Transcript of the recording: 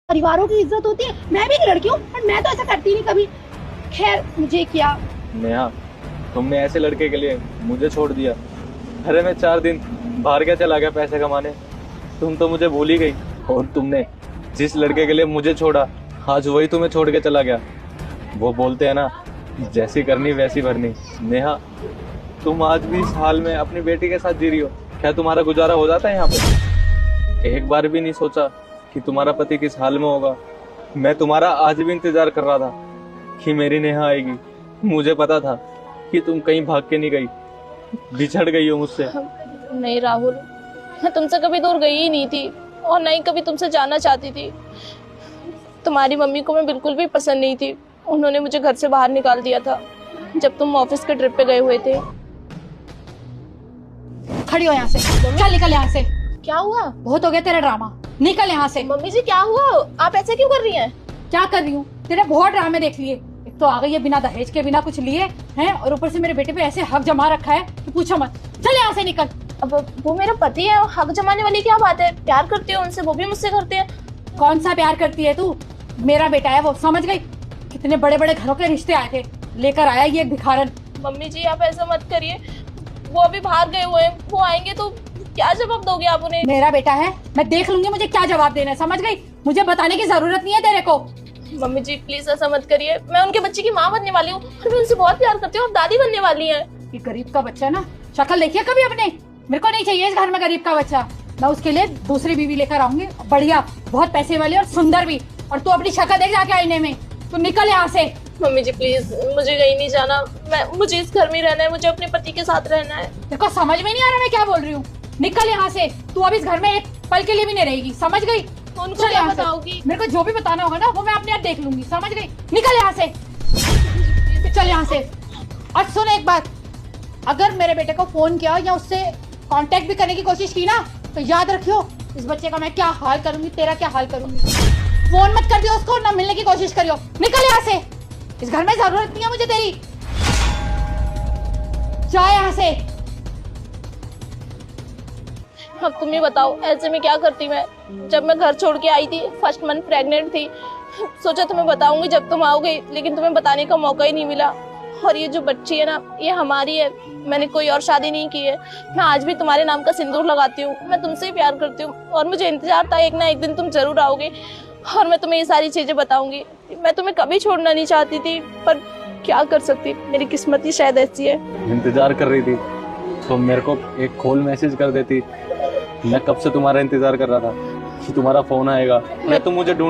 परिवारों की इज्जत होती है। मैं भी एक लड़की हूँ और मैं तो ऐसा करती नहीं कभी। खैर मुझे क्या। नेहा, तुमने ऐसे लड़के के लिए मुझे छोड़ दिया। अरे मैं 4 दिन बाहर क्या चला गया पैसे कमाने, तुम तो मुझे भूल ही गई। और तुमने जिस लड़के के लिए मुझे छोड़ा, आज वही तुम्हें छोड़ के चला गया। वो बोलते हैं ना, जैसी करनी वैसी भरनी। नेहा, तुम आज भी इस हाल में अपनी बेटी के साथ जी रही हो। क्या तुम्हारा गुजारा हो जाता है यहाँ पे? एक बार भी नहीं सोचा कि तुम्हारा पति किस हाल में होगा। मैं तुम्हारा आज भी इंतजार कर रहा था कि मेरी नेहा आएगी। मुझे पता था कि तुम कहीं भाग के नहीं गई, बिछड़ गई हो मुझसे। नहीं राहुल, मैं तुमसे कभी दूर गई ही नहीं थी और नहीं कभी तुमसे जाना चाहती थी। तुम्हारी मम्मी को मैं बिल्कुल भी पसंद नहीं थी। उन्होंने मुझे घर से बाहर निकाल दिया था जब तुम ऑफिस के ट्रिप पे गए हुए थे। खड़ी हो यहाँ से, चल निकल यहाँ से। क्या हुआ? बहुत हो गया तेरा ड्रामा, निकल यहाँ से। मम्मी जी क्या हुआ? आप ऐसे क्यों कर रही हैं? क्या कर रही हूँ? तेरे बहुत ड्रामे देख लिए। एक तो आ गई है बिना दहेज के, बिना कुछ लिए हैं, और ऊपर से मेरे बेटे पे ऐसे हक जमा रखा है कि पूछो मत। चल यहाँ से निकल। अब वो मेरा पति है, हक जमाने वाली क्या बात है? प्यार करती हो उनसे, वो भी मुझसे करते हैं। कौन सा प्यार करती है तू? मेरा बेटा है वो, समझ गई? कितने बड़े बड़े घरों के रिश्ते आए थे, लेकर आया ये भिखारन। मम्मी जी आप ऐसा मत करिए, वो अभी बाहर गए हुए हैं, वो आएंगे तो क्या जवाब दोगे आप उन्हें? मेरा बेटा है, मैं देख लूंगी मुझे क्या जवाब देना है, समझ गई? मुझे बताने की जरूरत नहीं है तेरे को। मम्मी जी प्लीज ऐसा मत करिए, मैं उनके बच्चे की माँ बनने वाली हूँ और मैं उनसे बहुत प्यार करती हूँ और दादी बनने वाली है। ये गरीब का बच्चा ना, शक्ल देखिए कभी अपने। मेरे को नहीं चाहिए इस घर में गरीब का बच्चा। मैं उसके लिए दूसरी बीवी लेकर आऊंगी, बढ़िया, बहुत पैसे वाली और सुंदर भी। और तू अपनी शक्ल देख जाके आईने में। तू निकल यहाँ से। मम्मी जी प्लीज, मुझे कहीं नहीं जाना, मुझे इस घर में रहना है, मुझे अपने पति के साथ रहना है। तेरे को समझ में नहीं आ रहा मैं क्या बोल रही हूँ? निकल यहाँ से। तू अब इस घर में एक पल के लिए भी नहीं रहेगी, समझ गई? उनको चल क्या यहाँ से। बताओगी? मेरे को जो भी बताना होगा ना वो मैं अपने आप देख लूंगी, समझ गई? निकल यहाँ से, चल यहाँ से। और सुन एक बात, अगर मेरे बेटे को फोन किया या उससे कांटेक्ट भी करने की कोशिश की ना, तो याद रखियो इस बच्चे का मैं क्या हाल करूंगी, तेरा क्या हाल करूंगी। फोन मत कर दियो उसको, ना मिलने की कोशिश करियो। निकल यहाँ से, इस घर में जरूरत नहीं है मुझे तेरी। जा यहाँ से। अब तुम ही बताओ ऐसे में क्या करती मैं? जब मैं घर छोड़ के आई थी, फर्स्ट मंथ प्रेग्नेंट थी, सोचा तुम्हें बताऊंगी जब तुम आओगे, लेकिन तुम्हें बताने का मौका ही नहीं मिला। और ये जो बच्ची है ना, ये हमारी है, मैंने कोई और शादी नहीं की है। मैं आज भी तुम्हारे नाम का सिंदूर लगाती हूँ, मैं तुमसे ही प्यार करती हूँ और मुझे इंतजार था एक ना एक दिन तुम जरूर आओगे और मैं तुम्हें ये सारी चीजें बताऊंगी। मैं तुम्हें कभी छोड़ना नहीं चाहती थी, पर क्या कर सकती, मेरी किस्मत ही शायद ऐसी है। इंतजार कर रही थी तो मेरे को एक कॉल मैसेज कर देती। मैं कब से तुम्हारा इंतजार कर रहा था कि तुम्हारा फोन आएगा। मैं तो मुझे ढूंढ